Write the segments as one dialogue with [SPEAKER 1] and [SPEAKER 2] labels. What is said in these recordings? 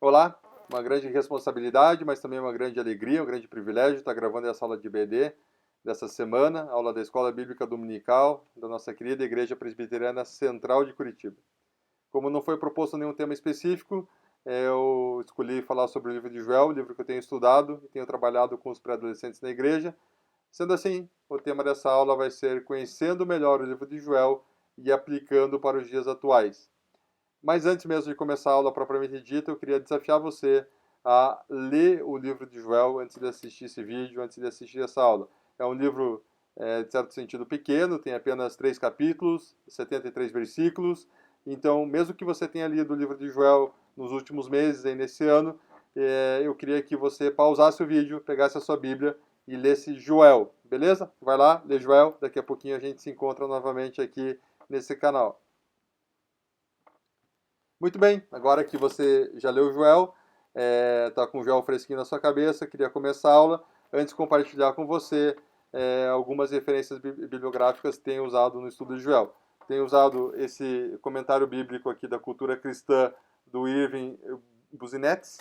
[SPEAKER 1] Olá, uma grande responsabilidade, mas também uma grande alegria, um grande privilégio estar gravando essa aula de BD dessa semana, aula da Escola Bíblica Dominical da nossa querida Igreja Presbiteriana Central de Curitiba. Como não foi proposto nenhum tema específico, eu escolhi falar sobre o livro de Joel, livro que eu tenho estudado e tenho trabalhado com os pré-adolescentes na igreja. Sendo assim, o tema dessa aula vai ser conhecendo melhor o livro de Joel e aplicando para os dias atuais. Mas antes mesmo de começar a aula propriamente dita, eu queria desafiar você a ler o livro de Joel antes de assistir esse vídeo, antes de assistir essa aula. É um livro, de certo sentido, pequeno, tem apenas 3 capítulos, 73 versículos. Então, mesmo que você tenha lido o livro de Joel nos últimos meses, aí nesse ano, eu queria que você pausasse o vídeo, pegasse a sua Bíblia e lesse Joel, beleza? Vai lá, lê Joel, daqui a pouquinho a gente se encontra novamente aqui nesse canal. Muito bem, agora que você já leu Joel, está com o Joel fresquinho na sua cabeça, queria começar a aula, antes compartilhar com você algumas referências bibliográficas que tenho usado no estudo de Joel. Tenho usado esse comentário bíblico aqui da cultura cristã do Irving Buzinettes,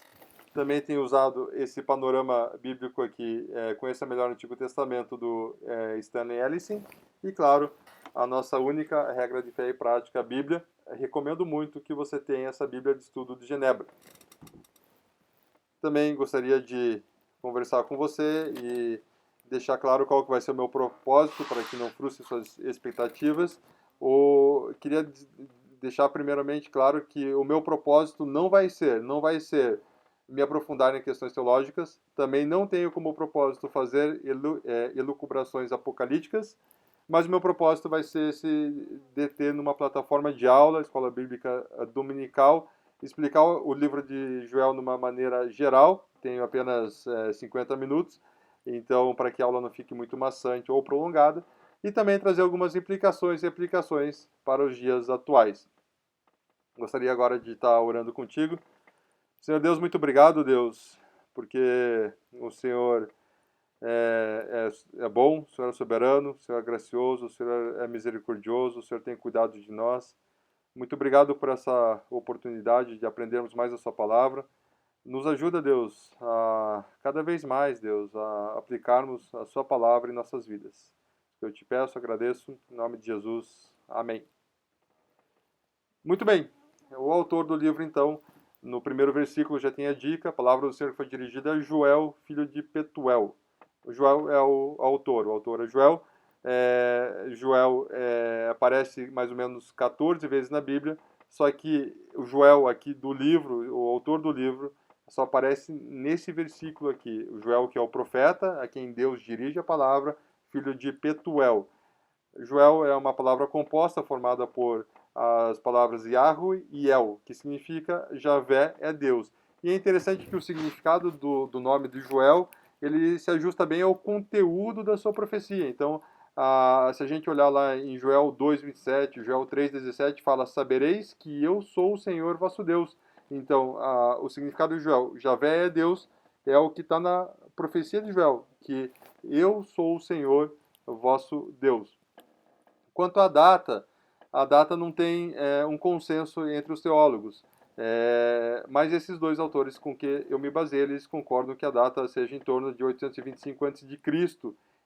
[SPEAKER 1] também tenho usado esse panorama bíblico aqui, Conheça Melhor o Antigo Testamento, do Stanley Ellison, e claro, a nossa única regra de fé e prática, a Bíblia. Recomendo muito que você tenha essa Bíblia de Estudo de Genebra. Também gostaria de conversar com você e deixar claro qual que vai ser o meu propósito, para que não frustre suas expectativas. Queria deixar primeiramente claro que o meu propósito não vai ser me aprofundar em questões teológicas. Também não tenho como propósito fazer elucubrações apocalípticas, mas o meu propósito vai ser se deter numa plataforma de aula, Escola Bíblica Dominical, explicar o livro de Joel de uma maneira geral. Tenho apenas 50 minutos, então para que a aula não fique muito maçante ou prolongada, e também trazer algumas implicações e aplicações para os dias atuais. Gostaria agora de estar orando contigo. Senhor Deus, muito obrigado, Deus, porque o Senhor é bom, o Senhor é soberano, o Senhor é gracioso, o Senhor é misericordioso, o Senhor tem cuidado de nós. Muito obrigado por essa oportunidade de aprendermos mais a sua palavra. Nos ajuda, Deus, a cada vez mais, Deus, a aplicarmos a sua palavra em nossas vidas. Eu te peço, agradeço, em nome de Jesus. Amém. Muito bem, o autor do livro, então, no primeiro versículo já tem a dica, a palavra do Senhor foi dirigida a Joel, filho de Petuel. O Joel é o autor é Joel. Joel aparece mais ou menos 14 vezes na Bíblia, só que o Joel aqui do livro, o autor do livro, só aparece nesse versículo aqui. O Joel, que é o profeta, a quem Deus dirige a palavra, filho de Petuel. Joel é uma palavra composta formada por as palavras Yahweh e El, que significa Javé é Deus. E é interessante que o significado do nome de Joel, ele se ajusta bem ao conteúdo da sua profecia. Então, se a gente olhar lá em Joel 2:27, Joel 3:17, fala: sabereis que eu sou o Senhor vosso Deus. Então, o significado de Joel, Javé é Deus, é o que está na profecia de Joel, que eu sou o Senhor vosso Deus. Quanto à data, a data não tem um consenso entre os teólogos. Mas esses dois autores com que eu me baseei, eles concordam que a data seja em torno de 825 a.C.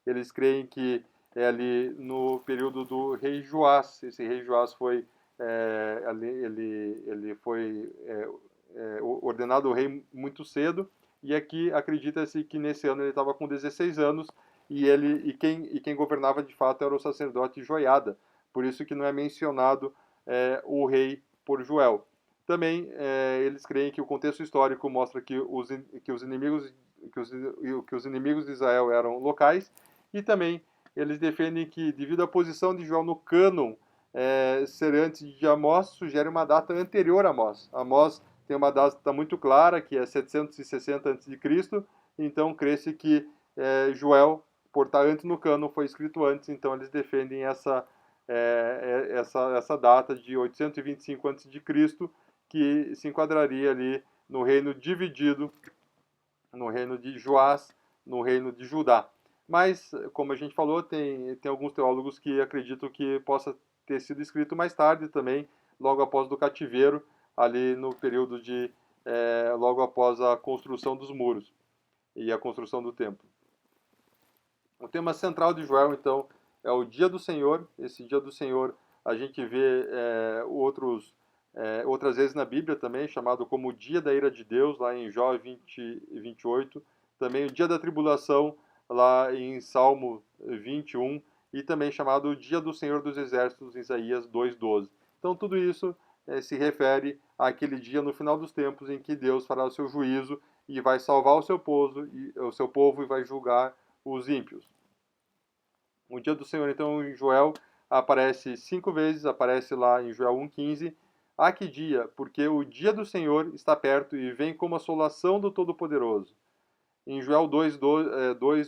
[SPEAKER 1] Eles creem que é ali no período do rei Joás. Esse rei Joás foi ele foi ordenado rei muito cedo, e aqui acredita-se que nesse ano ele estava com 16 anos, e quem governava de fato era o sacerdote Joiada. Por isso que não é mencionado o rei por Joel. Também eles creem que o contexto histórico mostra que os inimigos de Israel eram locais, e também eles defendem que, devido à posição de Joel no cânon ser antes de Amós, sugere uma data anterior a Amós. Amós tem uma data muito clara, que é 760 a.C., então crê-se que Joel, por estar antes no cânon, foi escrito antes, então eles defendem essa data de 825 a.C., que se enquadraria ali no reino dividido, no reino de Joás, no reino de Judá. Mas, como a gente falou, tem alguns teólogos que acreditam que possa ter sido escrito mais tarde também, logo após do cativeiro, ali no período de logo após a construção dos muros e a construção do templo. O tema central de Joel, então, é o dia do Senhor. Esse dia do Senhor a gente vê outras vezes na Bíblia também, chamado como o dia da ira de Deus, lá em Jó 20 e 28. Também o dia da tribulação, lá em Salmo 21. E também chamado o dia do Senhor dos Exércitos, em Isaías 2:12. Então tudo isso se refere àquele dia no final dos tempos em que Deus fará o seu juízo e vai salvar o seu povo e vai julgar os ímpios. O dia do Senhor, então, em Joel, aparece 5 vezes, aparece lá em Joel 1,15. Ah, que dia! Porque o dia do Senhor está perto e vem como assolação do Todo-Poderoso. Em Joel 2,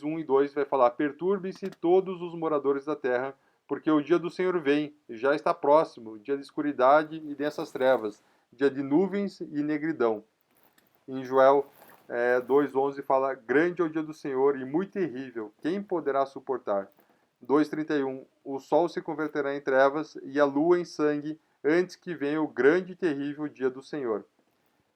[SPEAKER 1] 1 e 2 vai falar: perturbem-se todos os moradores da terra, porque o dia do Senhor vem, já está próximo, dia de escuridade e densas trevas, dia de nuvens e negridão. Em Joel 2,11 fala: grande é o dia do Senhor e muito terrível, quem poderá suportar? 2,31 o sol se converterá em trevas e a lua em sangue, antes que venha o grande e terrível dia do Senhor.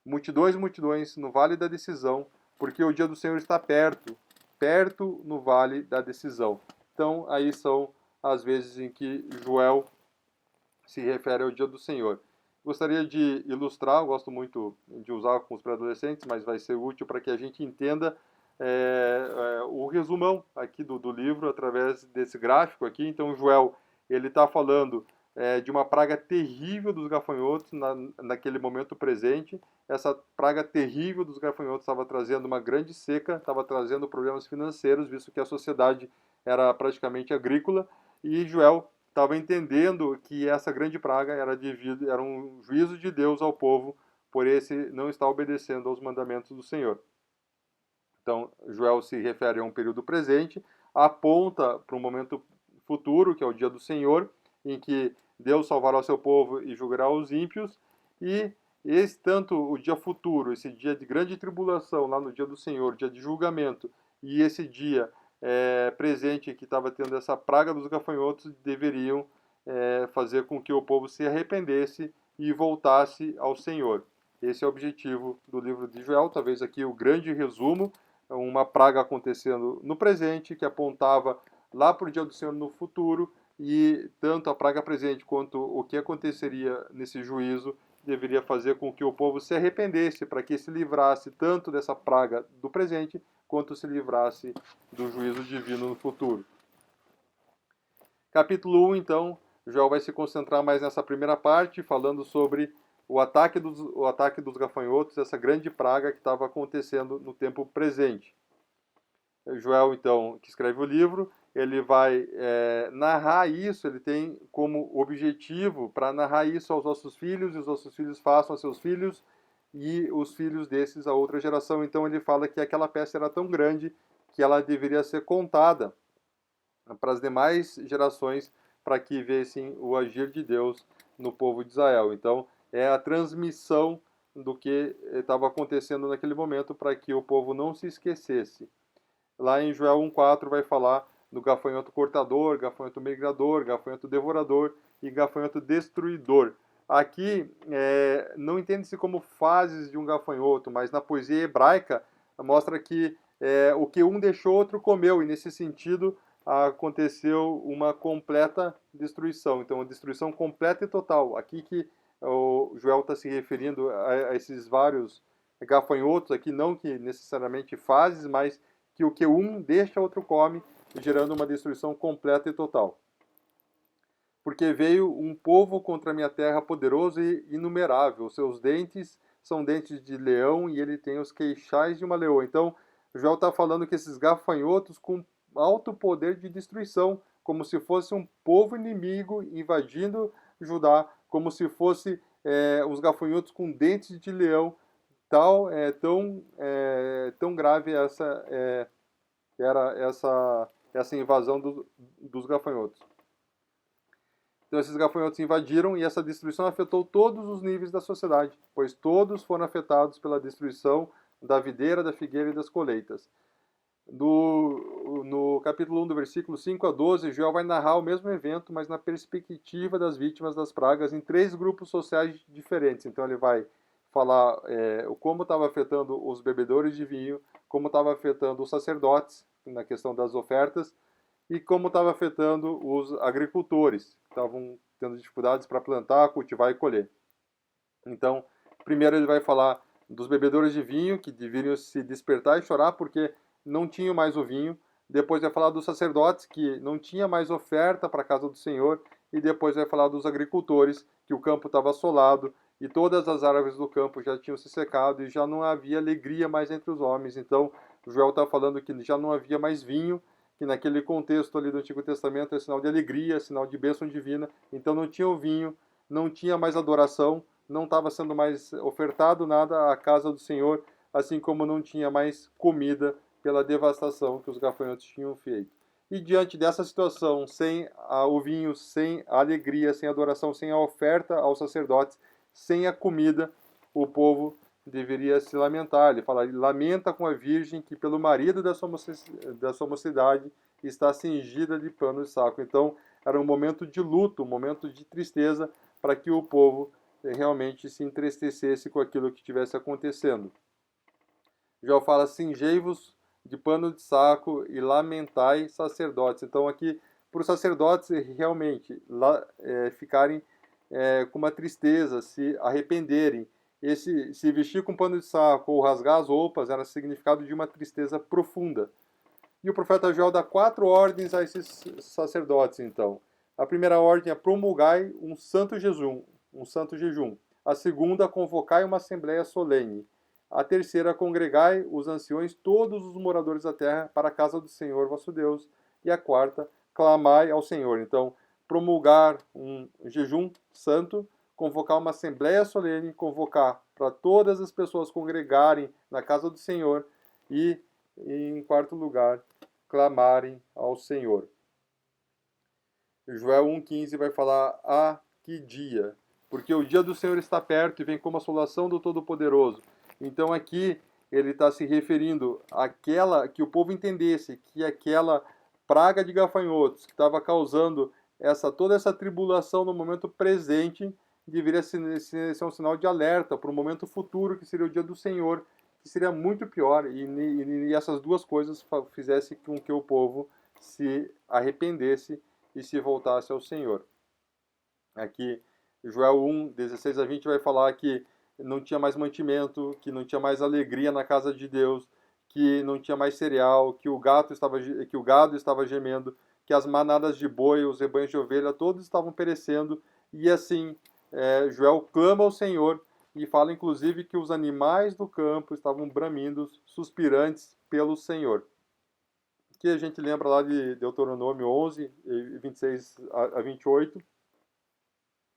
[SPEAKER 1] Multidões, multidões no vale da decisão, porque o dia do Senhor está perto, perto no vale da decisão. Então, aí são as vezes em que Joel se refere ao dia do Senhor. Gostaria de ilustrar, eu gosto muito de usar com os pré-adolescentes, mas vai ser útil para que a gente entenda o resumão aqui do livro através desse gráfico aqui. Então, Joel, ele está falando de uma praga terrível dos gafanhotos naquele momento presente. Essa praga terrível dos gafanhotos estava trazendo uma grande seca, estava trazendo problemas financeiros, visto que a sociedade era praticamente agrícola, e Joel estava entendendo que essa grande praga era um juízo de Deus ao povo por esse não estar obedecendo aos mandamentos do Senhor. Então, Joel se refere a um período presente, aponta para um momento futuro, que é o dia do Senhor, em que Deus salvará o seu povo e julgará os ímpios, e tanto o dia futuro, esse dia de grande tribulação, lá no dia do Senhor, dia de julgamento, e esse dia presente que estava tendo essa praga dos gafanhotos, deveriam fazer com que o povo se arrependesse e voltasse ao Senhor. Esse é o objetivo do livro de Joel, talvez aqui o grande resumo, uma praga acontecendo no presente, que apontava lá para o dia do Senhor no futuro, e tanto a praga presente quanto o que aconteceria nesse juízo deveria fazer com que o povo se arrependesse, para que se livrasse tanto dessa praga do presente, quanto se livrasse do juízo divino no futuro. Capítulo 1, então, Joel vai se concentrar mais nessa primeira parte, falando sobre o ataque dos gafanhotos, essa grande praga que estava acontecendo no tempo presente. Joel, então, que escreve o livro, ele vai narrar isso, ele tem como objetivo para narrar isso aos nossos filhos, e os nossos filhos façam aos seus filhos, e os filhos desses a outra geração. Então ele fala que aquela peça era tão grande que ela deveria ser contada para as demais gerações, para que vissem o agir de Deus no povo de Israel. Então é a transmissão do que estava acontecendo naquele momento, para que o povo não se esquecesse. Lá em Joel 1,4 vai falar do gafanhoto cortador, gafanhoto migrador, gafanhoto devorador e gafanhoto destruidor. Aqui não entende-se como fases de um gafanhoto, mas na poesia hebraica mostra que o que um deixou, outro comeu, e nesse sentido aconteceu uma completa destruição. Então, uma destruição completa e total. Aqui que o Joel está se referindo a esses vários gafanhotos, aqui não que necessariamente fases, mas que o que um deixa, outro come, gerando uma destruição completa e total. Porque veio um povo contra a minha terra poderoso e inumerável. Os seus dentes são dentes de leão e ele tem os queixais de uma leoa. Então, Joel está falando que esses gafanhotos com alto poder de destruição, como se fosse um povo inimigo invadindo Judá, como se fosse os gafanhotos com dentes de leão. Tão grave era essa invasão dos gafanhotos. Então esses gafanhotos invadiram e essa destruição afetou todos os níveis da sociedade, pois todos foram afetados pela destruição da videira, da figueira e das colheitas. No capítulo 1, do versículo 5 a 12, Joel vai narrar o mesmo evento, mas na perspectiva das vítimas das pragas em 3 grupos sociais diferentes. Então ele vai falar como estava afetando os bebedores de vinho, como estava afetando os sacerdotes na questão das ofertas e como estava afetando os agricultores, que estavam tendo dificuldades para plantar, cultivar e colher. Então, primeiro ele vai falar dos bebedores de vinho, que deveriam se despertar e chorar porque não tinham mais o vinho. Depois vai falar dos sacerdotes, que não tinha mais oferta para a casa do Senhor. E depois vai falar dos agricultores, que o campo estava assolado e todas as árvores do campo já tinham se secado e já não havia alegria mais entre os homens. Então, Joel está falando que já não havia mais vinho, que naquele contexto ali do Antigo Testamento é sinal de alegria, sinal de bênção divina. Então não tinha o vinho, não tinha mais adoração, não estava sendo mais ofertado nada à casa do Senhor, assim como não tinha mais comida pela devastação que os gafanhotos tinham feito. E diante dessa situação, sem o vinho, sem a alegria, sem a adoração, sem a oferta aos sacerdotes, sem a comida, o povo deveria se lamentar. Ele fala, lamenta com a virgem que pelo marido da sua mocidade está cingida de pano de saco. Então, era um momento de luto, um momento de tristeza, para que o povo realmente se entristecesse com aquilo que estivesse acontecendo. Já fala, cingei-vos de pano de saco e lamentai sacerdotes. Então aqui, para os sacerdotes realmente ficarem com uma tristeza, se arrependerem. Se vestir com pano de saco ou rasgar as roupas era significado de uma tristeza profunda. E o profeta Joel dá 4 ordens a esses sacerdotes, então. A primeira ordem é promulgai um santo jejum. A segunda, convocai uma assembleia solene. A terceira, congregai os anciões, todos os moradores da terra, para a casa do Senhor vosso Deus. E a quarta, clamai ao Senhor. Então, promulgar um jejum santo, convocar uma assembleia solene, convocar para todas as pessoas congregarem na casa do Senhor e, em quarto lugar, clamarem ao Senhor. Joel 1,15 vai falar, que dia, porque o dia do Senhor está perto e vem como assolação do Todo-Poderoso. Então aqui ele está se referindo àquela que o povo entendesse que aquela praga de gafanhotos que estava causando toda essa tribulação no momento presente deveria ser um sinal de alerta para o momento futuro, que seria o dia do Senhor, que seria muito pior, e essas duas coisas fizessem com que o povo se arrependesse e se voltasse ao Senhor. Aqui, Joel 1, 16 a 20 vai falar que não tinha mais mantimento, que não tinha mais alegria na casa de Deus, que não tinha mais cereal, que o gado estava gemendo, que as manadas de boi, os rebanhos de ovelha, todos estavam perecendo. E assim, Joel clama ao Senhor e fala inclusive que os animais do campo estavam bramindo, suspirantes pelo Senhor. Que a gente lembra lá de Deuteronômio 11, 26 a 28,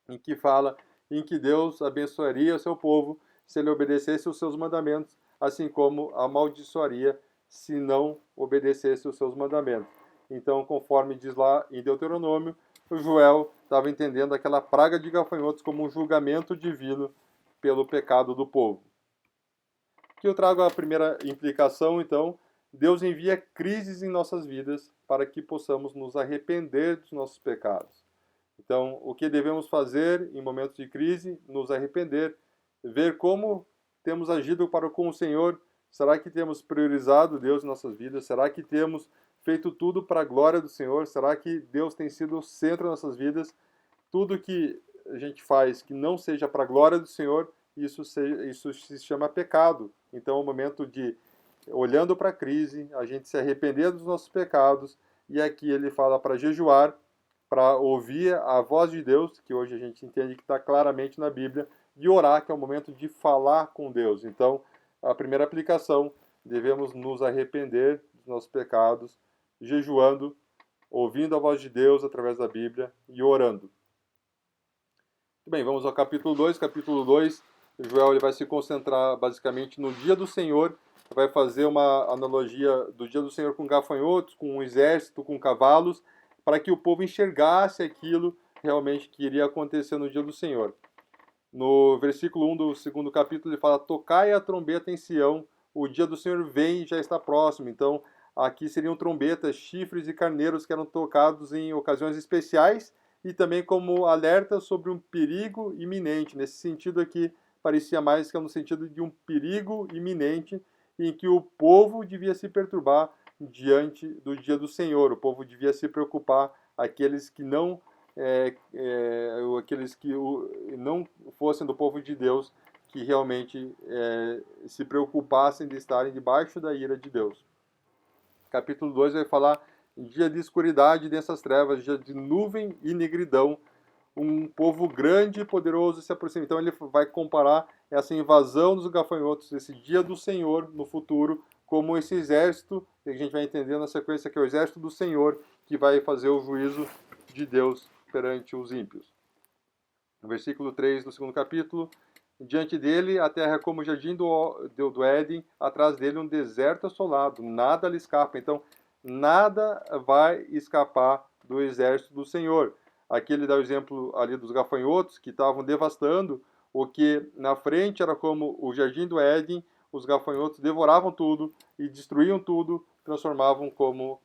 [SPEAKER 1] em que fala em que Deus abençoaria o seu povo se ele obedecesse os seus mandamentos, assim como amaldiçoaria se não obedecesse os seus mandamentos. Então, conforme diz lá em Deuteronômio, o Joel estava entendendo aquela praga de gafanhotos como um julgamento divino pelo pecado do povo. Aqui eu trago a primeira implicação, então. Deus envia crises em nossas vidas para que possamos nos arrepender dos nossos pecados. Então, o que devemos fazer em momentos de crise? Nos arrepender, ver como temos agido para com o Senhor. Será que temos priorizado Deus em nossas vidas? Será que temos feito tudo para a glória do Senhor? Será que Deus tem sido o centro das nossas vidas? Tudo que a gente faz que não seja para a glória do Senhor, isso se chama pecado. Então, é o momento de, olhando para a crise, a gente se arrepender dos nossos pecados. E aqui ele fala para jejuar, para ouvir a voz de Deus, que hoje a gente entende que está claramente na Bíblia, e orar, que é o momento de falar com Deus. Então, a primeira aplicação, devemos nos arrepender dos nossos pecados, jejuando, ouvindo a voz de Deus através da Bíblia e orando. Muito bem, vamos ao capítulo 2. Capítulo 2, Joel ele vai se concentrar basicamente no dia do Senhor, vai fazer uma analogia do dia do Senhor com gafanhotos, com um exército, com cavalos, para que o povo enxergasse aquilo realmente que iria acontecer no dia do Senhor. No versículo 1 do segundo capítulo, ele fala, tocai a trombeta em Sião, o dia do Senhor vem e já está próximo. Então, aqui seriam trombetas, chifres e carneiros que eram tocados em ocasiões especiais e também como alerta sobre um perigo iminente. Nesse sentido aqui, parecia mais que no sentido de um perigo iminente em que o povo devia se perturbar diante do dia do Senhor. O povo devia se preocupar, aqueles que não aqueles que não fossem do povo de Deus, que realmente se preocupassem de estarem debaixo da ira de Deus. Capítulo 2 vai falar dia de escuridade, densas trevas, dia de nuvem e negridão, um povo grande e poderoso se aproxima. Então ele vai comparar essa invasão dos gafanhotos, esse dia do Senhor no futuro, como esse exército, que a gente vai entender na sequência, que é o exército do Senhor, que vai fazer o juízo de Deus perante os ímpios. No versículo 3 do segundo capítulo, diante dele a terra é como o jardim do Éden, atrás dele um deserto assolado, nada lhe escapa. Então, nada vai escapar do exército do Senhor. Aqui ele dá o exemplo ali dos gafanhotos que estavam devastando, o que na frente era como o jardim do Éden, os gafanhotos devoravam tudo e destruíam tudo, transformavam como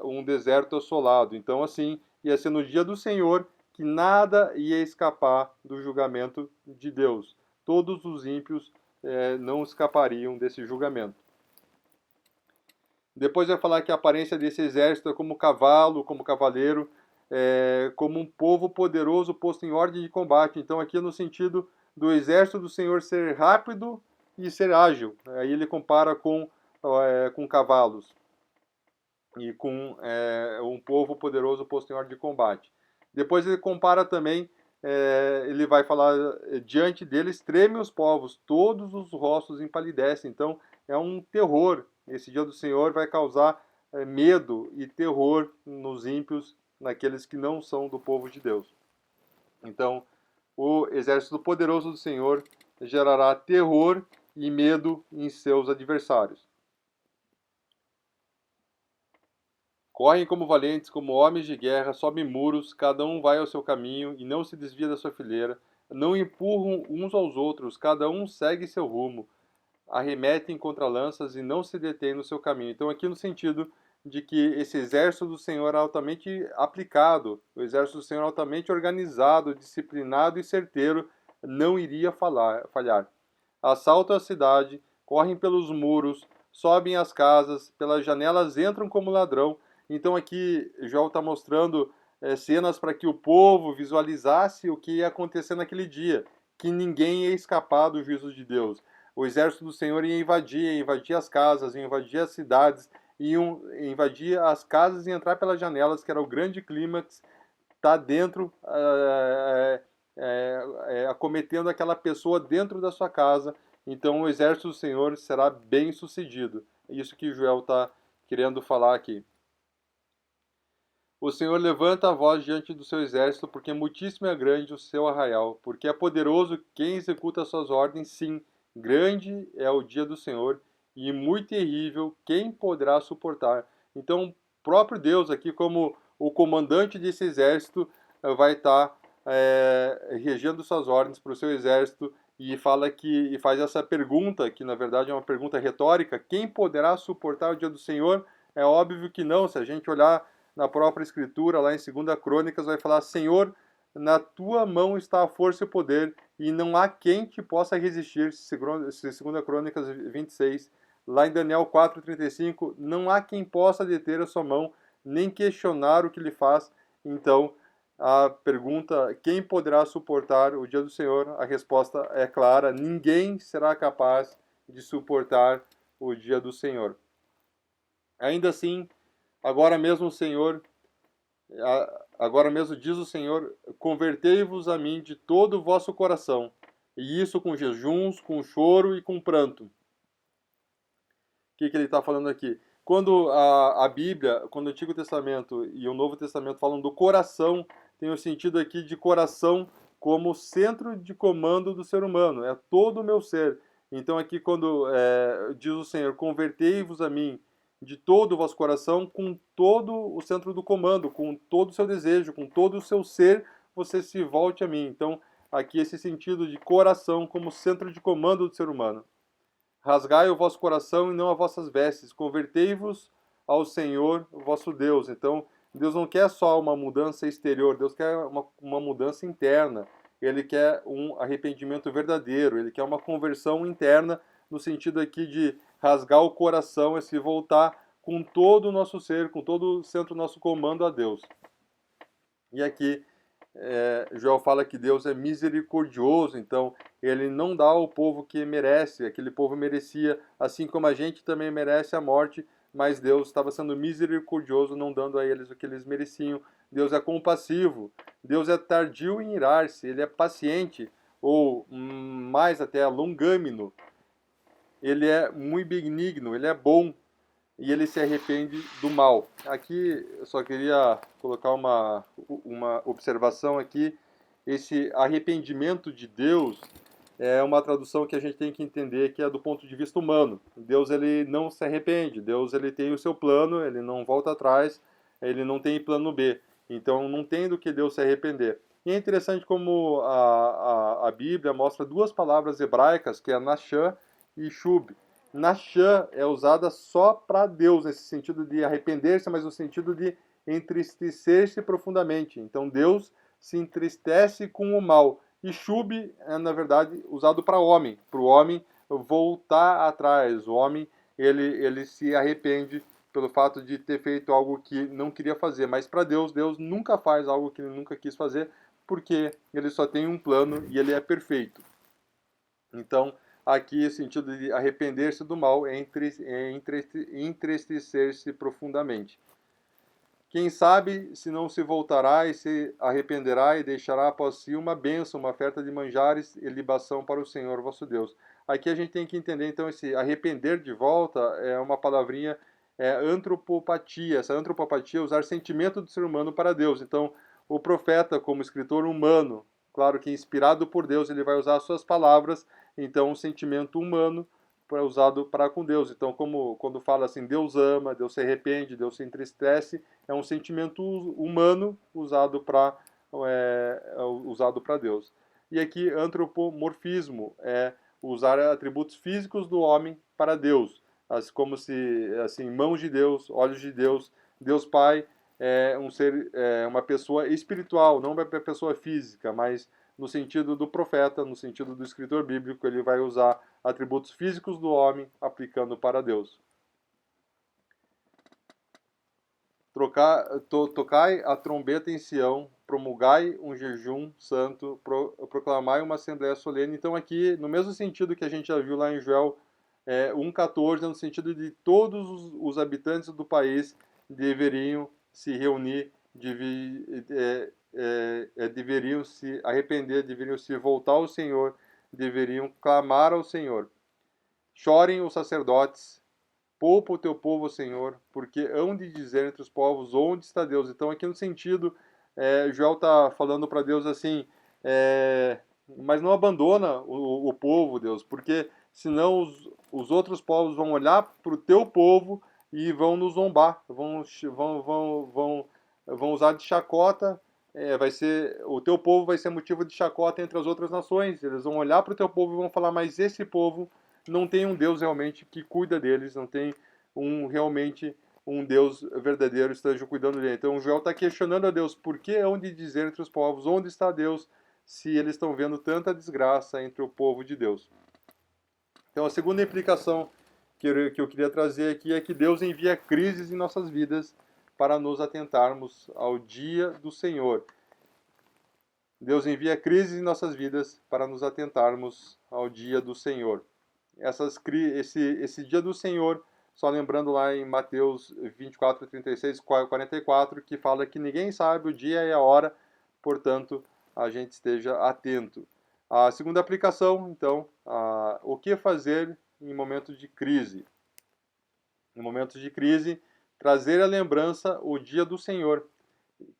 [SPEAKER 1] um deserto assolado. Então, assim, ia ser no dia do Senhor que nada ia escapar do julgamento de Deus. Todos os ímpios não escapariam desse julgamento. Depois vai falar que a aparência desse exército é como cavalo, como cavaleiro, como um povo poderoso posto em ordem de combate. Então aqui no sentido do exército do Senhor ser rápido e ser ágil. Aí ele compara com cavalos e com um povo poderoso posto em ordem de combate. Depois ele compara também, ele vai falar, diante deles tremem os povos, todos os rostos empalidecem. Então é um terror. Esse dia do Senhor vai causar medo e terror nos ímpios, naqueles que não são do povo de Deus. Então, o exército poderoso do Senhor gerará terror e medo em seus adversários. Correm como valentes, como homens de guerra, sobem muros, cada um vai ao seu caminho e não se desvia da sua fileira, não empurram uns aos outros, cada um segue seu rumo, arremetem contra lanças e não se detêm no seu caminho. Então aqui no sentido de que esse exército do Senhor é altamente aplicado, o exército do Senhor é altamente organizado, disciplinado e certeiro, não iria falhar. Assaltam a cidade, correm pelos muros, sobem as casas, pelas janelas entram como ladrão. Então aqui João está mostrando cenas para que o povo visualizasse o que ia acontecer naquele dia, que ninguém ia escapar do juízo de Deus. O exército do Senhor ia invadir as casas, ia invadir as cidades, iam invadir as casas e entrar pelas janelas, que era o grande clímax, tá dentro, acometendo aquela pessoa dentro da sua casa. Então o exército do Senhor será bem sucedido. É isso que Joel está querendo falar aqui. O Senhor levanta a voz diante do seu exército, porque muitíssimo é grande o seu arraial, porque é poderoso quem executa as suas ordens, sim, grande é o dia do Senhor, e muito terrível quem poderá suportar. Então, o próprio Deus aqui, como o comandante desse exército, vai estar regendo suas ordens para o seu exército, e faz essa pergunta, que na verdade é uma pergunta retórica: quem poderá suportar o dia do Senhor? É óbvio que não. Se a gente olhar na própria Escritura, lá em 2 Crônicas, vai falar: Senhor, na tua mão está a força e o poder, e não há quem te possa resistir. 2 Crônicas 26. Lá em Daniel 4:35, não há quem possa deter a sua mão, nem questionar o que lhe faz. Então, a pergunta: quem poderá suportar o dia do Senhor? A resposta é clara: ninguém será capaz de suportar o dia do Senhor. Ainda assim, agora mesmo diz o Senhor: convertei-vos a mim de todo o vosso coração, e isso com jejuns, com choro e com pranto. O que ele está falando aqui? Quando a Bíblia, quando o Antigo Testamento e o Novo Testamento falam do coração, tem o sentido aqui de coração como centro de comando do ser humano, é todo o meu ser. Então aqui quando diz o Senhor: convertei-vos a mim de todo o vosso coração, com todo o centro do comando, com todo o seu desejo, com todo o seu ser, você se volte a mim. Então aqui esse sentido de coração como centro de comando do ser humano. Rasgai o vosso coração e não as vossas vestes, convertei-vos ao Senhor vosso Deus. Então, Deus não quer só uma mudança exterior, Deus quer uma mudança interna. ele quer um arrependimento verdadeiro, ele quer uma conversão interna, no sentido aqui de rasgar o coração e se voltar com todo o nosso ser, com todo o centro do nosso comando a Deus. E aqui Joel fala que Deus é misericordioso, então ele não dá ao povo que merece, aquele povo merecia, assim como a gente também merece a morte, mas Deus estava sendo misericordioso, não dando a eles o que eles mereciam. Deus é compassivo, Deus é tardio em irar-se, ele é paciente, ou mais até longâmimo, ele é muito benigno, ele é bom, e ele se arrepende do mal. Aqui eu só queria colocar uma observação aqui. Esse arrependimento de Deus é uma tradução que a gente tem que entender que é do ponto de vista humano. Deus ele não se arrepende, Deus ele tem o seu plano, ele não volta atrás, ele não tem plano B. Então não tem do que Deus se arrepender. E é interessante como a Bíblia mostra duas palavras hebraicas, que é Nashã e Shub. Nashã é usada só para Deus, nesse sentido de arrepender-se, mas no sentido de entristecer-se profundamente. Então Deus se entristece com o mal. E Shub é, na verdade, usado para o homem voltar atrás. O homem, ele se arrepende pelo fato de ter feito algo que não queria fazer. Mas para Deus, Deus nunca faz algo que ele nunca quis fazer, porque ele só tem um plano e ele é perfeito. Então, aqui o sentido de arrepender-se do mal é entristecer-se profundamente. Quem sabe se não se voltará e se arrependerá e deixará após si uma bênção, uma oferta de manjares e libação para o Senhor vosso Deus. Aqui a gente tem que entender, então, esse arrepender de volta é uma palavrinha, antropopatia. Essa antropopatia é usar sentimento do ser humano para Deus. Então, o profeta, como escritor humano, claro que inspirado por Deus, ele vai usar as suas palavras, então, um sentimento humano usado para com Deus. Então, como quando fala assim, Deus ama, Deus se arrepende, Deus se entristece, é um sentimento humano usado para Deus. E aqui, antropomorfismo é usar atributos físicos do homem para Deus, como se assim, mãos de Deus, olhos de Deus, Deus Pai é um ser, uma pessoa espiritual, não uma pessoa física, mas no sentido do profeta, no sentido do escritor bíblico, ele vai usar atributos físicos do homem aplicando para Deus. Tocai a trombeta em Sião, promulgai um jejum santo, proclamai uma assembleia solene. Então aqui, no mesmo sentido que a gente já viu lá em Joel 1,14, no sentido de todos os habitantes do país deveriam se reunir, deveriam se arrepender, deveriam se voltar ao Senhor, deveriam clamar ao Senhor. Chorem os sacerdotes, poupa o teu povo, Senhor, porque hão de dizer entre os povos onde está Deus. Então, aqui no sentido, Joel está falando para Deus assim, mas não abandona o povo, Deus, porque senão os outros povos vão olhar para o teu povo e vão nos zombar, vão usar de chacota. O teu povo vai ser motivo de chacota entre as outras nações. Eles vão olhar para o teu povo e vão falar, mas esse povo não tem um Deus realmente que cuida deles, não tem realmente um Deus verdadeiro esteja cuidando dele. Então Joel está questionando a Deus, por que hão de dizer entre os povos, onde está Deus, se eles estão vendo tanta desgraça entre o povo de Deus? Então a segunda implicação que eu queria trazer aqui é que Deus envia crises em nossas vidas para nos atentarmos ao dia do Senhor. Deus envia crises em nossas vidas para nos atentarmos ao dia do Senhor. Esse dia do Senhor, só lembrando lá em Mateus 24, 36, 44, que fala que ninguém sabe o dia e a hora, portanto, a gente esteja atento. A segunda aplicação, então, o que fazer em momentos de crise? Em momentos de crise, trazer à lembrança o dia do Senhor,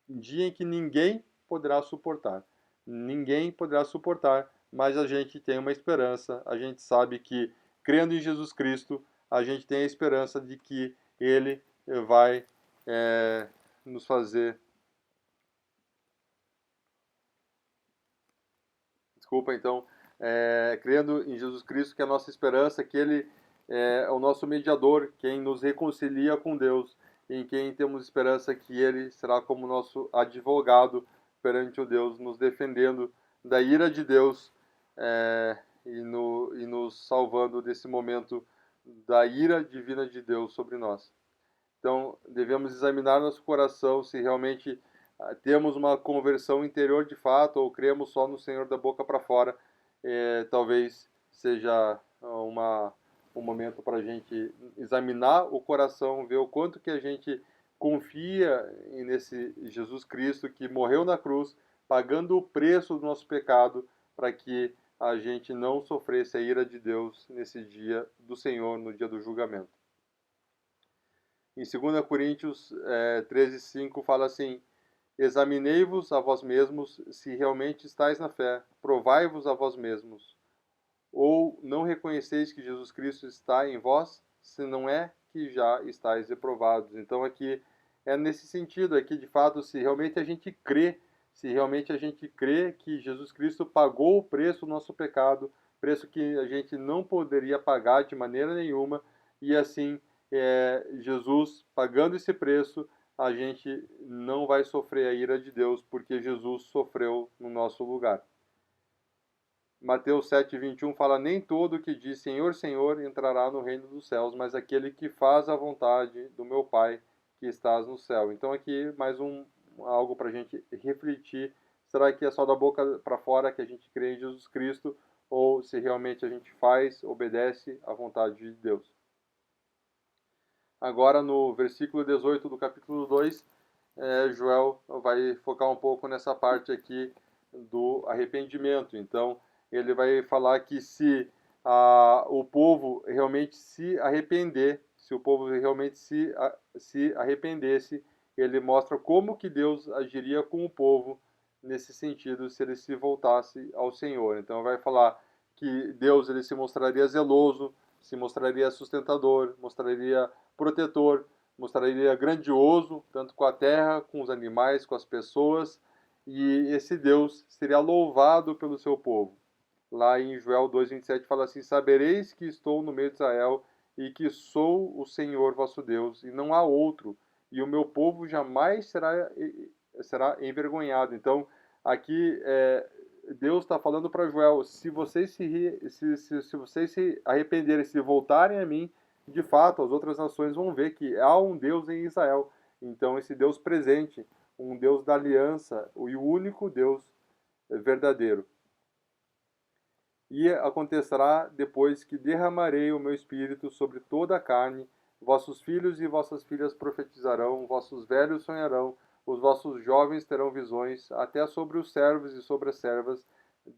[SPEAKER 1] dia em que ninguém poderá suportar. Ninguém poderá suportar, mas a gente tem uma esperança, a gente sabe que, crendo em Jesus Cristo, a gente tem a esperança de que Ele vai nos fazer. Desculpa, então, crendo em Jesus Cristo, que é a nossa esperança, que Ele é o nosso mediador, quem nos reconcilia com Deus, em quem temos esperança que Ele será como nosso advogado perante o Deus, nos defendendo da ira de Deus e nos salvando desse momento da ira divina de Deus sobre nós. Então, devemos examinar nosso coração se realmente temos uma conversão interior de fato ou cremos só no Senhor da boca para fora. Talvez seja um momento para a gente examinar o coração, ver o quanto que a gente confia nesse Jesus Cristo que morreu na cruz, pagando o preço do nosso pecado para que a gente não sofresse a ira de Deus nesse dia do Senhor, no dia do julgamento. Em 2 Coríntios 13:5 fala assim: examinei-vos a vós mesmos se realmente estáis na fé, provai-vos a vós mesmos. Ou não reconheceis que Jesus Cristo está em vós, se não é que já estáis reprovados. Então aqui é nesse sentido, aqui de fato, se realmente a gente crê que Jesus Cristo pagou o preço do nosso pecado, preço que a gente não poderia pagar de maneira nenhuma, e assim, Jesus pagando esse preço, a gente não vai sofrer a ira de Deus, porque Jesus sofreu no nosso lugar. Mateus 7:21 fala: nem todo que diz Senhor, Senhor entrará no reino dos céus, mas aquele que faz a vontade do meu Pai que estás no céu. Então aqui mais algo para a gente refletir. Será que é só da boca para fora que a gente crê em Jesus Cristo, ou se realmente a gente obedece à vontade de Deus? Agora no versículo 18 do capítulo 2, Joel vai focar um pouco nessa parte aqui do arrependimento. Então, ele vai falar que se o povo realmente se arrepender, se o povo realmente se arrependesse, ele mostra como que Deus agiria com o povo nesse sentido, se ele se voltasse ao Senhor. Então, vai falar que Deus ele se mostraria zeloso, se mostraria sustentador, mostraria protetor, mostraria grandioso, tanto com a terra, com os animais, com as pessoas, e esse Deus seria louvado pelo seu povo. Lá em Joel 2:27 fala assim: sabereis que estou no meio de Israel e que sou o Senhor vosso Deus, e não há outro, e o meu povo jamais será envergonhado. Então, aqui Deus está falando para Joel: se vocês se vocês se arrependerem, se voltarem a mim, de fato, as outras nações vão ver que há um Deus em Israel. Então, esse Deus presente, um Deus da aliança, e o único Deus verdadeiro. E acontecerá depois que derramarei o meu espírito sobre toda a carne, vossos filhos e vossas filhas profetizarão, vossos velhos sonharão, os vossos jovens terão visões, até sobre os servos e sobre as servas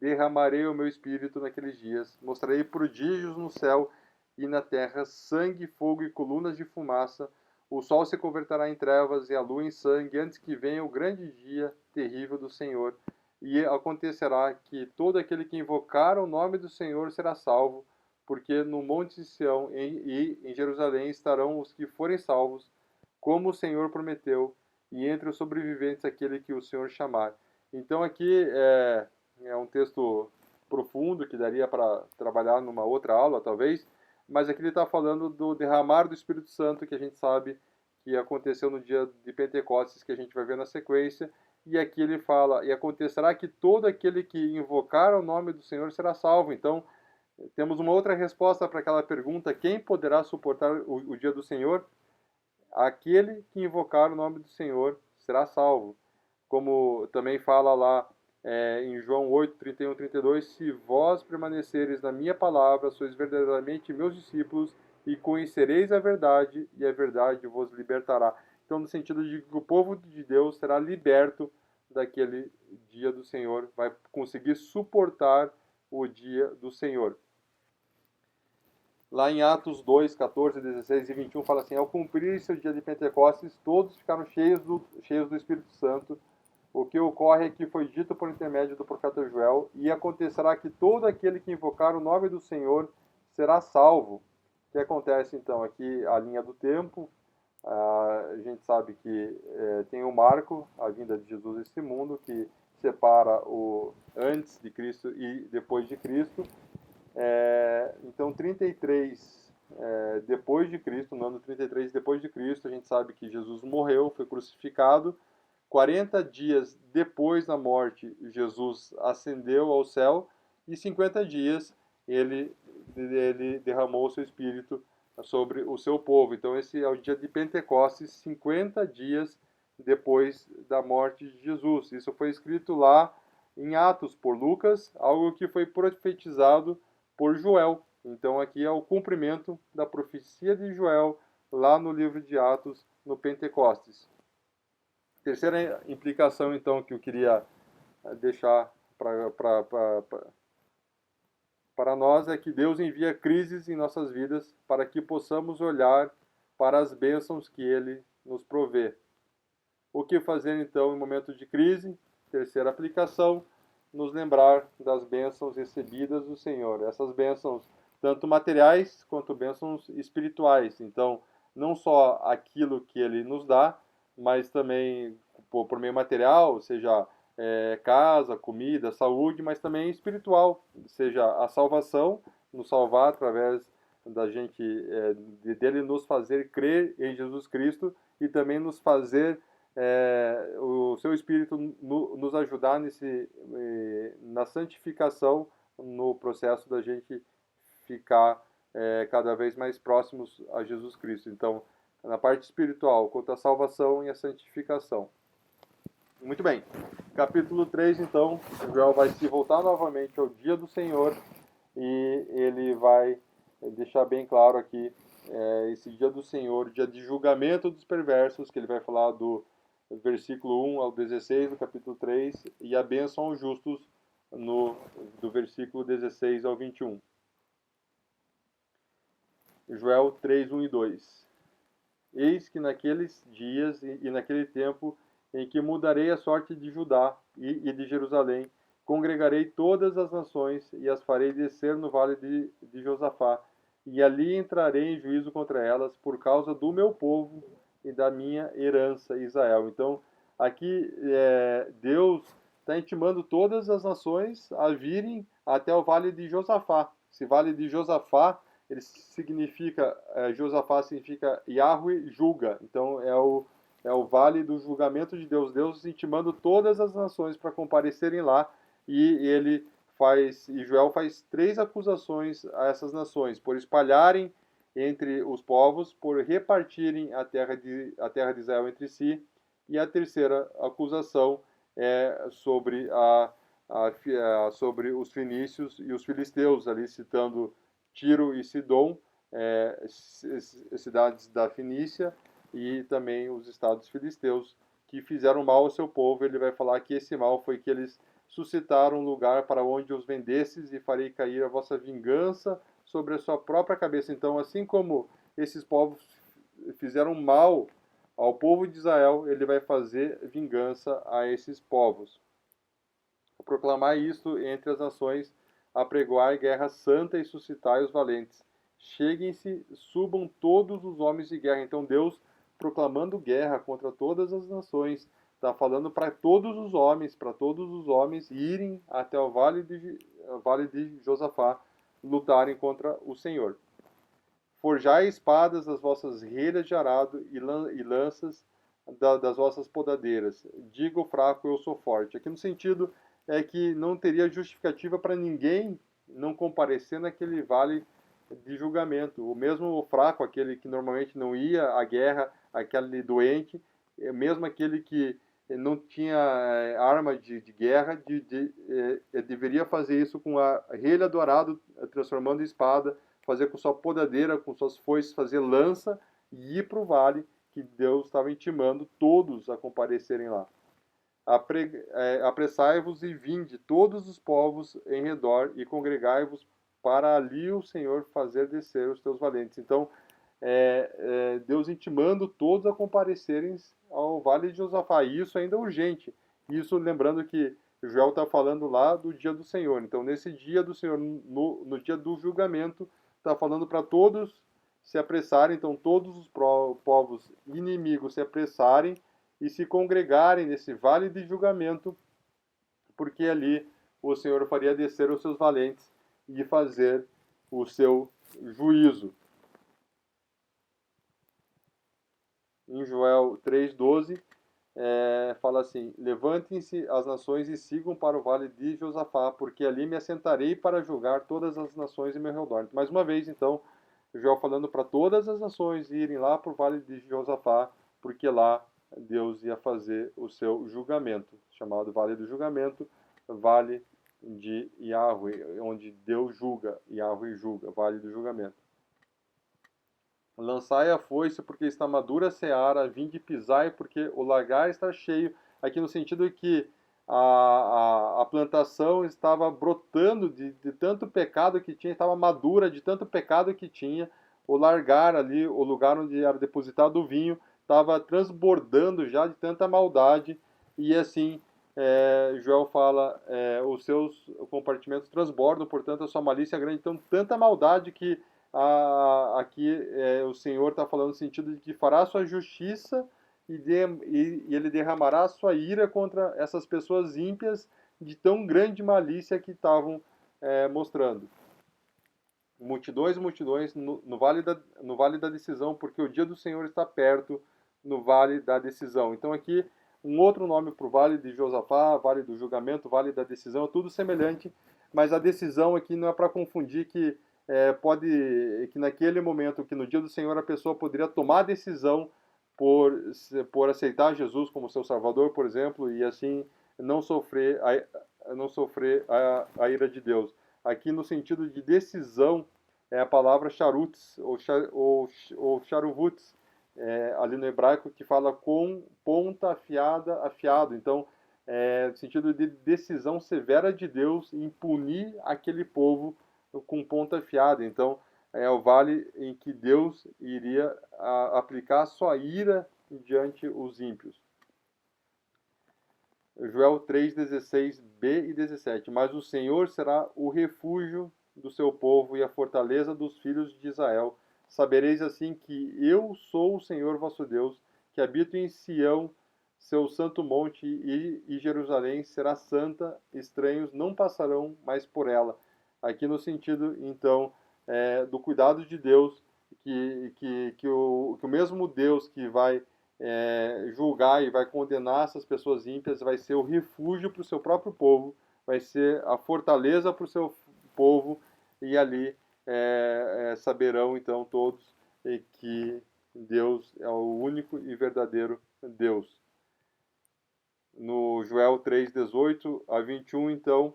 [SPEAKER 1] derramarei o meu espírito naqueles dias. Mostrarei prodígios no céu e na terra, sangue, fogo e colunas de fumaça. O sol se converterá em trevas e a lua em sangue, antes que venha o grande dia terrível do Senhor. E acontecerá que todo aquele que invocar o nome do Senhor será salvo, porque no monte de Sião e em Jerusalém estarão os que forem salvos, como o Senhor prometeu, e entre os sobreviventes aquele que o Senhor chamar. Então aqui é um texto profundo que daria para trabalhar numa outra aula, talvez, mas aqui ele está falando do derramar do Espírito Santo, que a gente sabe que aconteceu no dia de Pentecostes, que a gente vai ver na sequência. E aqui ele fala: e acontecerá que todo aquele que invocar o nome do Senhor será salvo. Então, temos uma outra resposta para aquela pergunta: quem poderá suportar o dia do Senhor? Aquele que invocar o nome do Senhor será salvo. Como também fala lá em João 8, 31, 32, se vós permanecereis na minha palavra, sois verdadeiramente meus discípulos, e conhecereis a verdade, e a verdade vos libertará. Então, no sentido de que o povo de Deus será liberto daquele dia do Senhor, vai conseguir suportar o dia do Senhor. Lá em Atos 2, 14, 16 e 21 fala assim: ao cumprir-se o dia de Pentecostes, todos ficaram cheios do Espírito Santo. O que ocorre é que foi dito por intermédio do profeta Joel: e acontecerá que todo aquele que invocar o nome do Senhor será salvo. O que acontece então? Aqui a linha do tempo, a gente sabe que tem o marco, a vinda de Jesus a esse mundo, que separa o antes de Cristo e depois de Cristo. Então 33 depois de Cristo, no ano 33 depois de Cristo, a gente sabe que Jesus morreu, foi crucificado, 40 dias depois da morte, Jesus ascendeu ao céu e 50 dias ele derramou o seu Espírito sobre o seu povo. Então esse é o dia de Pentecostes, 50 dias depois da morte de Jesus. Isso foi escrito lá em Atos por Lucas, algo que foi profetizado por Joel. Então aqui é o cumprimento da profecia de Joel lá no livro de Atos, no Pentecostes. Terceira implicação, então, que eu queria deixar para nós é que Deus envia crises em nossas vidas para que possamos olhar para as bênçãos que Ele nos provê. O que fazer, então, em momentos de crise? Terceira aplicação, nos lembrar das bênçãos recebidas do Senhor. Essas bênçãos, tanto materiais quanto bênçãos espirituais. Então, não só aquilo que Ele nos dá, mas também por meio material, seja casa, comida, saúde, mas também espiritual, seja a salvação, nos salvar através da gente, dele nos fazer crer em Jesus Cristo e também nos fazer o seu Espírito nos ajudar na santificação, no processo da gente ficar cada vez mais próximos a Jesus Cristo. Então, na parte espiritual, quanto à salvação e a santificação. Muito bem. Capítulo 3, então, Joel vai se voltar novamente ao dia do Senhor e ele vai deixar bem claro aqui esse dia do Senhor, dia de julgamento dos perversos, que ele vai falar do versículo 1 ao 16 do capítulo 3, e a bênção aos justos do versículo 16 ao 21. Joel 3, 1 e 2. Eis que naqueles dias e naquele tempo em que mudarei a sorte de Judá e de Jerusalém, congregarei todas as nações e as farei descer no vale de Josafá, e ali entrarei em juízo contra elas por causa do meu povo e da minha herança, Israel. Então, aqui Deus está intimando todas as nações a virem até o vale de Josafá. Esse vale de Josafá, ele significa, Josafá significa Yahweh julga. Então, é o vale do julgamento de Deus. Deus intimando todas as nações para comparecerem lá, e Joel faz 3 acusações a essas nações, por espalharem entre os povos, por repartirem a terra de Israel entre si, e a terceira acusação é sobre os fenícios e os filisteus, ali citando Tiro e Sidom, cidades da Fenícia, e também os estados filisteus, que fizeram mal ao seu povo. Ele vai falar que esse mal foi que eles suscitaram um lugar para onde os vendesses, e farei cair a vossa vingança sobre a sua própria cabeça. Então, assim como esses povos fizeram mal ao povo de Israel, ele vai fazer vingança a esses povos. A proclamar isto entre as nações, apregoai guerra santa e suscitai os valentes. Cheguem-se, subam todos os homens de guerra. Então Deus, proclamando guerra contra todas as nações, está falando para todos os homens irem até o vale de Josafá, lutarem contra o Senhor. Forjai espadas das vossas relhas de arado e lanças das vossas podadeiras. Diga o fraco, eu sou forte. Aqui no sentido é que não teria justificativa para ninguém não comparecer naquele vale de julgamento. O mesmo fraco, aquele que normalmente não ia à guerra, aquele doente, mesmo aquele que não tinha arma de guerra, deveria fazer isso com a relha do arado, transformando em espada, fazer com sua podadeira, com suas foices, fazer lança e ir para o vale, que Deus estava intimando todos a comparecerem lá. Apressai-vos e vinde todos os povos em redor e congregai-vos para ali o Senhor fazer descer os teus valentes. Então, Deus intimando todos a comparecerem ao vale de Josafá. E isso ainda é urgente. Isso lembrando que Joel está falando lá do dia do Senhor. Então, nesse dia do Senhor, no dia do julgamento, está falando para todos se apressarem. Então, todos os povos inimigos se apressarem e se congregarem nesse vale de julgamento, porque ali o Senhor faria descer os seus valentes e fazer o seu juízo. Em Joel 3,12, fala assim: levantem-se as nações e sigam para o vale de Josafá, porque ali me assentarei para julgar todas as nações em meu redor. Mais uma vez, então, Joel falando para todas as nações irem lá para o vale de Josafá, porque lá Deus ia fazer o seu julgamento, chamado Vale do Julgamento, Vale de Yahweh, onde Deus julga, Yahweh julga, Vale do Julgamento. Lançai a foice, porque está madura a seara, vinde pisai, porque o lagar está cheio. Aqui no sentido que a plantação estava brotando de tanto pecado que tinha, estava madura de tanto pecado que tinha. O largar ali, o lugar onde era depositado o vinho, estava transbordando já de tanta maldade. E assim, Joel fala, os seus compartimentos transbordam, portanto a sua malícia é grande. Então, tanta maldade que aqui o Senhor está falando no sentido de que fará sua justiça e ele derramará sua ira contra essas pessoas ímpias de tão grande malícia que estavam mostrando. Multidões, multidões no vale da decisão, porque o dia do Senhor está perto no vale da decisão. Então aqui um outro nome para o vale de Josafá, vale do julgamento, vale da decisão, é tudo semelhante, mas a decisão aqui não é para confundir que que naquele momento, que no dia do Senhor a pessoa poderia tomar a decisão por aceitar Jesus como seu Salvador, por exemplo, e assim não sofrer a ira de Deus. Aqui no sentido de decisão é a palavra charutz ou charuvutz, ali no hebraico, que fala com ponta afiada, afiado. Então, no sentido de decisão severa de Deus em punir aquele povo com ponta afiada. Então, é o vale em que Deus iria aplicar sua ira diante os ímpios. Joel 3, 16b e 17. Mas o Senhor será o refúgio do seu povo e a fortaleza dos filhos de Israel. Sabereis assim que eu sou o Senhor vosso Deus, que habito em Sião, seu santo monte, e Jerusalém será santa, estranhos não passarão mais por ela. Aqui no sentido, então, do cuidado de Deus, que o mesmo Deus que vai julgar e vai condenar essas pessoas ímpias, vai ser o refúgio para o seu próprio povo, vai ser a fortaleza para o seu povo, e ali saberão então todos que Deus é o único e verdadeiro Deus. No Joel 3, 18 a 21, então,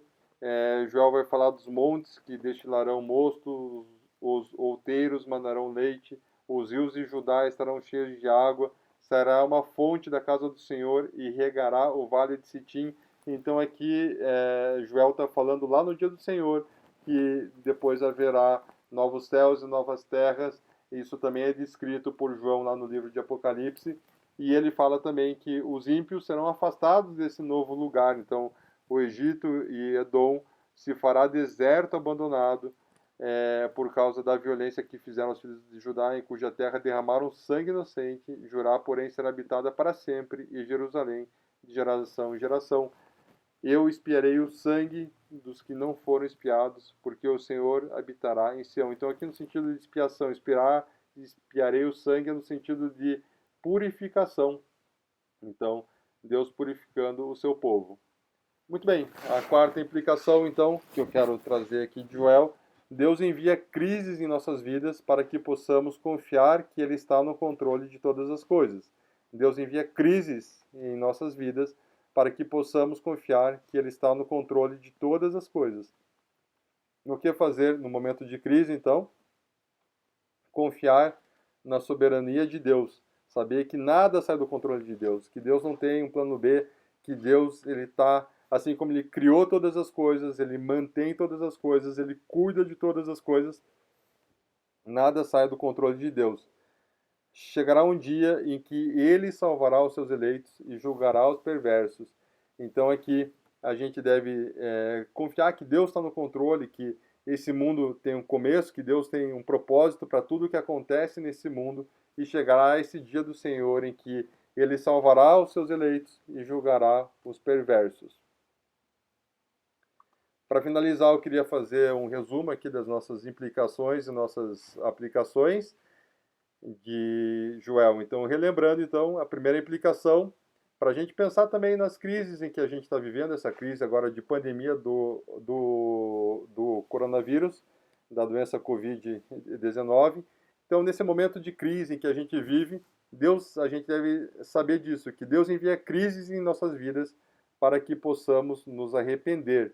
[SPEAKER 1] Joel vai falar dos montes que destilarão mosto, os outeiros mandarão leite, os rios de Judá estarão cheios de água, será uma fonte da casa do Senhor e regará o vale de Sitim. Então aqui Joel está falando lá no dia do Senhor, que depois haverá novos céus e novas terras. Isso também é descrito por João lá no livro de Apocalipse. E ele fala também que os ímpios serão afastados desse novo lugar. Então, o Egito e Edom se fará deserto abandonado por causa da violência que fizeram os filhos de Judá, em cuja terra derramaram sangue inocente. Jurá, porém, será habitada para sempre, e Jerusalém de geração em geração. Eu espiarei o sangue dos que não foram espiados, porque o Senhor habitará em Sião. Então, aqui no sentido de expiação, espiarei o sangue é no sentido de purificação. Então, Deus purificando o seu povo. Muito bem, a quarta implicação, então, que eu quero trazer aqui de Joel: Deus envia crises em nossas vidas para que possamos confiar que Ele está no controle de todas as coisas. Deus envia crises em nossas vidas para que possamos confiar que Ele está no controle de todas as coisas. O que fazer no momento de crise, então? Confiar na soberania de Deus. Saber que nada sai do controle de Deus, que Deus não tem um plano B, que Deus ele está, assim como Ele criou todas as coisas, Ele mantém todas as coisas, Ele cuida de todas as coisas, nada sai do controle de Deus. Chegará um dia em que Ele salvará os seus eleitos e julgará os perversos. Então aqui a gente deve confiar que Deus está no controle, que esse mundo tem um começo, que Deus tem um propósito para tudo que acontece nesse mundo, e chegará esse dia do Senhor em que Ele salvará os seus eleitos e julgará os perversos. Para finalizar, eu queria fazer um resumo aqui das nossas implicações e nossas aplicações de Joel. Então, relembrando, então, a primeira implicação, para a gente pensar também nas crises em que a gente está vivendo, essa crise agora de pandemia do coronavírus, da doença Covid-19. Então, nesse momento de crise em que a gente vive, Deus, a gente deve saber disso, que Deus envia crises em nossas vidas para que possamos nos arrepender.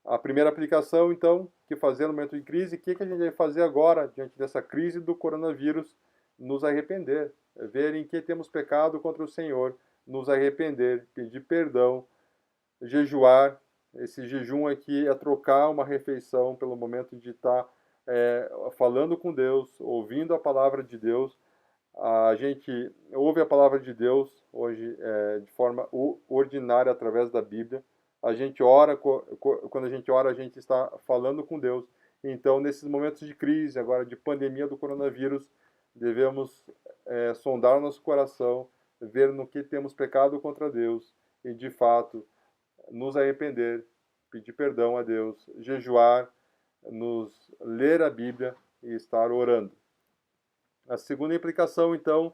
[SPEAKER 1] A primeira aplicação, então, que fazer no momento de crise, o que a gente deve fazer agora, diante dessa crise do coronavírus? Nos arrepender, ver em que temos pecado contra o Senhor, nos arrepender, pedir perdão, jejuar. Esse jejum aqui é trocar uma refeição pelo momento de estar falando com Deus, ouvindo a palavra de Deus. A gente ouve a palavra de Deus hoje de forma ordinária através da Bíblia. A gente ora, quando a gente ora, a gente está falando com Deus. Então, nesses momentos de crise, agora de pandemia do coronavírus, devemos sondar o nosso coração, ver no que temos pecado contra Deus e, de fato, nos arrepender, pedir perdão a Deus, jejuar, nos ler a Bíblia e estar orando. A segunda implicação, então,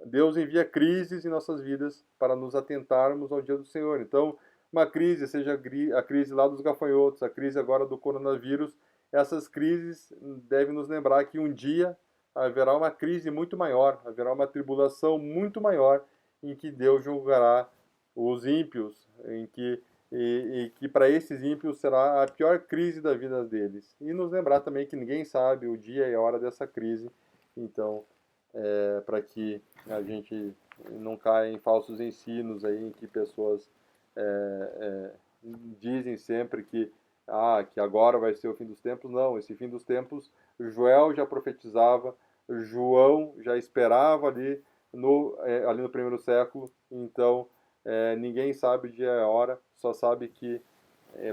[SPEAKER 1] Deus envia crises em nossas vidas para nos atentarmos ao dia do Senhor. Então, uma crise, seja a crise lá dos gafanhotos, a crise agora do coronavírus, essas crises devem nos lembrar que um dia haverá uma crise muito maior, haverá uma tribulação muito maior em que Deus julgará os ímpios, e que para esses ímpios será a pior crise da vida deles. E nos lembrar também que ninguém sabe o dia e a hora dessa crise, então, para que a gente não caia em falsos ensinos aí, em que pessoas dizem sempre que agora vai ser o fim dos tempos. Não, esse fim dos tempos, Joel já profetizava, João já esperava ali no primeiro século. Então, ninguém sabe o dia e a hora, só sabe que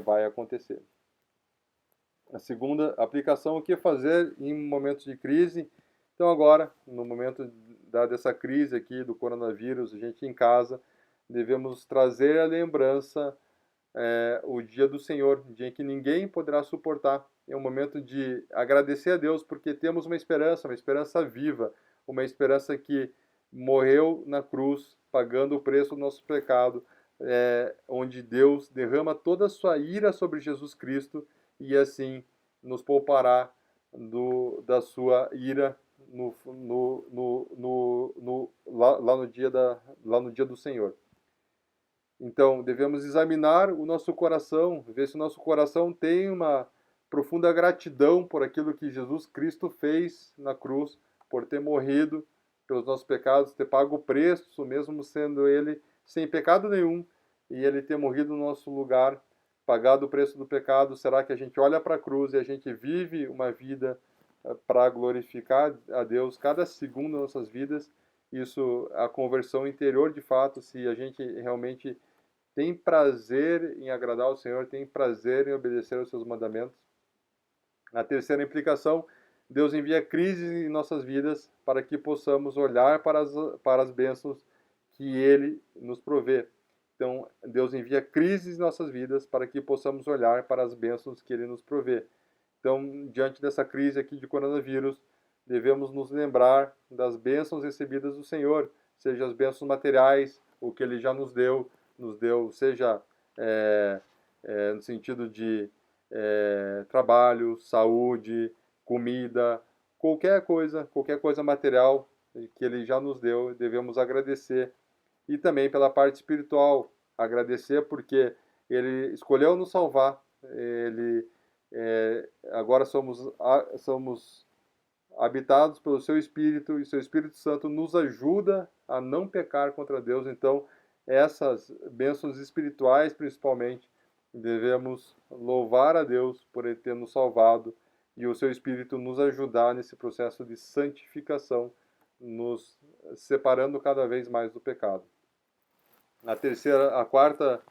[SPEAKER 1] vai acontecer. A segunda aplicação, o que fazer em momentos de crise? Então agora, no momento dessa crise aqui do coronavírus, a gente em casa, devemos trazer a lembrança o dia do Senhor, um dia em que ninguém poderá suportar. É um momento de agradecer a Deus porque temos uma esperança viva, uma esperança que morreu na cruz, pagando o preço do nosso pecado, onde Deus derrama toda a sua ira sobre Jesus Cristo e assim nos poupará da sua ira lá no dia do Senhor. Então, devemos examinar o nosso coração, ver se o nosso coração tem uma profunda gratidão por aquilo que Jesus Cristo fez na cruz, por ter morrido pelos nossos pecados, ter pago o preço, mesmo sendo ele sem pecado nenhum, e ele ter morrido no nosso lugar, pagado o preço do pecado. Será que a gente olha para a cruz e a gente vive uma vida para glorificar a Deus cada segundo das nossas vidas? Isso, a conversão interior, de fato, se a gente realmente tem prazer em agradar ao Senhor, tem prazer em obedecer aos seus mandamentos. A terceira implicação, Deus envia crises em nossas vidas para que possamos olhar para as bênçãos que Ele nos provê. Então, Deus envia crises em nossas vidas para que possamos olhar para as bênçãos que Ele nos provê. Então, diante dessa crise aqui de coronavírus, devemos nos lembrar das bênçãos recebidas do Senhor, seja as bênçãos materiais, o que Ele já nos deu, seja no sentido de trabalho, saúde, comida, qualquer coisa material que Ele já nos deu, devemos agradecer. E também pela parte espiritual, agradecer porque Ele escolheu nos salvar, agora somos habitados pelo Seu Espírito, e o Seu Espírito Santo nos ajuda a não pecar contra Deus. Então, essas bênçãos espirituais, principalmente, devemos louvar a Deus por Ele ter nos salvado e o Seu Espírito nos ajudar nesse processo de santificação, nos separando cada vez mais do pecado. A quarta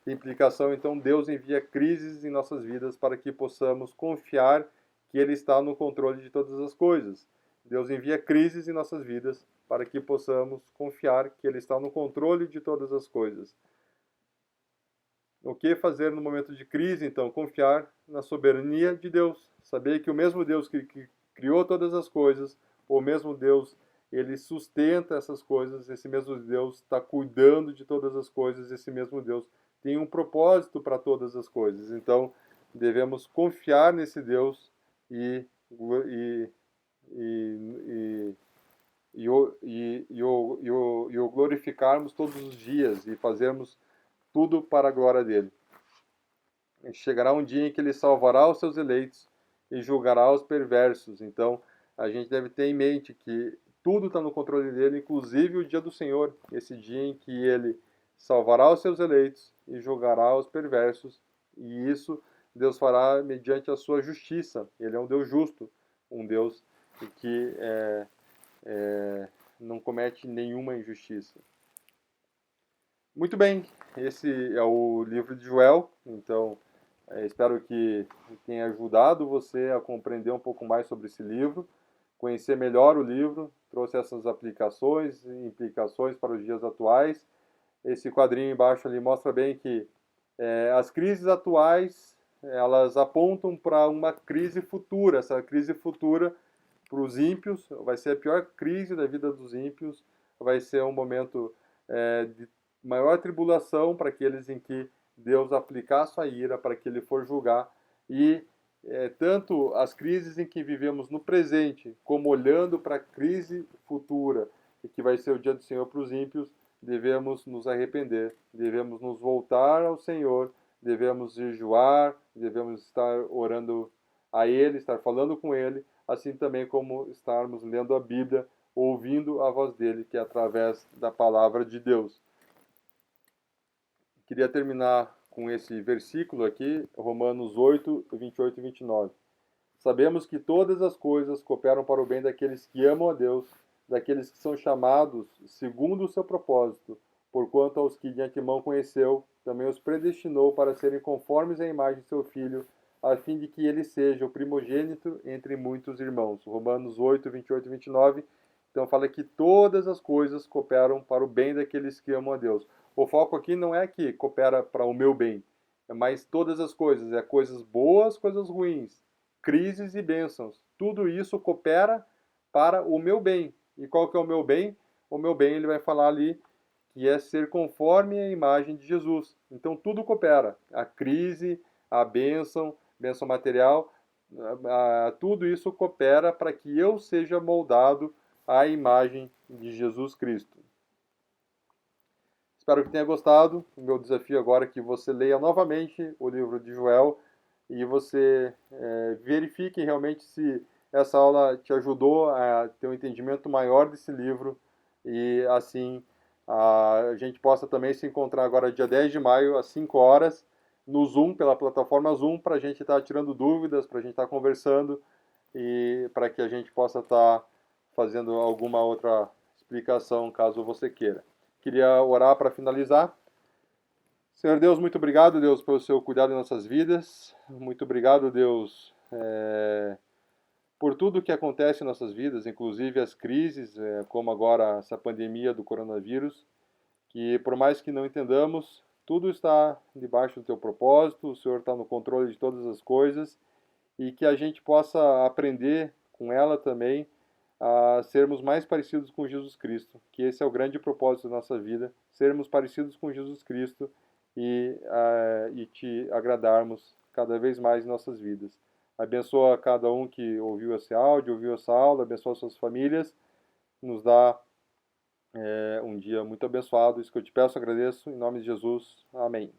[SPEAKER 1] implicação, então, Deus envia crises em nossas vidas para que possamos confiar que Ele está no controle de todas as coisas. Deus envia crises em nossas vidas para que possamos confiar que Ele está no controle de todas as coisas. O que fazer no momento de crise, então? Confiar na soberania de Deus. Saber que o mesmo Deus que criou todas as coisas, o mesmo Deus ele sustenta essas coisas, esse mesmo Deus está cuidando de todas as coisas, esse mesmo Deus tem um propósito para todas as coisas. Então, devemos confiar nesse Deus e, e, e, e o glorificarmos todos os dias e fazermos tudo para a glória dele. Chegará um dia em que ele salvará os seus eleitos e julgará os perversos. Então, a gente deve ter em mente que tudo está no controle dele, inclusive o dia do Senhor, esse dia em que ele salvará os seus eleitos e julgará os perversos. E isso Deus fará mediante a sua justiça. Ele é um Deus justo, um Deus que não comete nenhuma injustiça. Muito bem, esse é o livro de Joel. Então, espero que tenha ajudado você a compreender um pouco mais sobre esse livro, conhecer melhor o livro, trouxe essas aplicações e implicações para os dias atuais. Esse quadrinho embaixo ali mostra bem que as crises atuais, elas apontam para uma crise futura. Essa crise futura para os ímpios vai ser a pior crise da vida dos ímpios, vai ser um momento de maior tribulação para aqueles em que Deus aplicar sua ira, para que ele for julgar. E tanto as crises em que vivemos no presente, como olhando para a crise futura, e que vai ser o dia do Senhor para os ímpios, devemos nos arrepender, devemos nos voltar ao Senhor, devemos jejuar, devemos estar orando a Ele, estar falando com Ele, assim também como estarmos lendo a Bíblia, ouvindo a voz dele, que é através da palavra de Deus. Queria terminar com esse versículo aqui, Romanos 8, 28 e 29. Sabemos que todas as coisas cooperam para o bem daqueles que amam a Deus, daqueles que são chamados segundo o seu propósito, porquanto aos que de antemão conheceu, também os predestinou para serem conformes à imagem de seu Filho, a fim de que ele seja o primogênito entre muitos irmãos. Romanos 8, 28 e 29. Então fala que todas as coisas cooperam para o bem daqueles que amam a Deus. O foco aqui não é que coopera para o meu bem, mas todas as coisas, coisas boas, coisas ruins, crises e bênçãos. Tudo isso coopera para o meu bem. E qual que é o meu bem? O meu bem, ele vai falar ali, que é ser conforme a imagem de Jesus. Então tudo coopera. A crise, a bênção material, tudo isso coopera para que eu seja moldado à imagem de Jesus Cristo. Espero que tenha gostado. O meu desafio agora é que você leia novamente o livro de Joel e você verifique realmente se essa aula te ajudou a ter um entendimento maior desse livro e assim a gente possa também se encontrar agora dia 10 de maio às 5 horas no Zoom, pela plataforma Zoom, para a gente estar tirando dúvidas, para a gente estar conversando e para que a gente possa estar fazendo alguma outra explicação caso você queira. Queria orar para finalizar. Senhor Deus, muito obrigado, Deus, pelo seu cuidado em nossas vidas. Muito obrigado, Deus, por tudo que acontece em nossas vidas, inclusive as crises, como agora essa pandemia do coronavírus, que por mais que não entendamos, tudo está debaixo do teu propósito, o Senhor está no controle de todas as coisas e que a gente possa aprender com ela também a sermos mais parecidos com Jesus Cristo, que esse é o grande propósito da nossa vida, sermos parecidos com Jesus Cristo e te agradarmos cada vez mais em nossas vidas. Abençoa cada um que ouviu esse áudio, ouviu essa aula, abençoa suas famílias, nos dá um dia muito abençoado. Isso que eu te peço, agradeço, em nome de Jesus. Amém.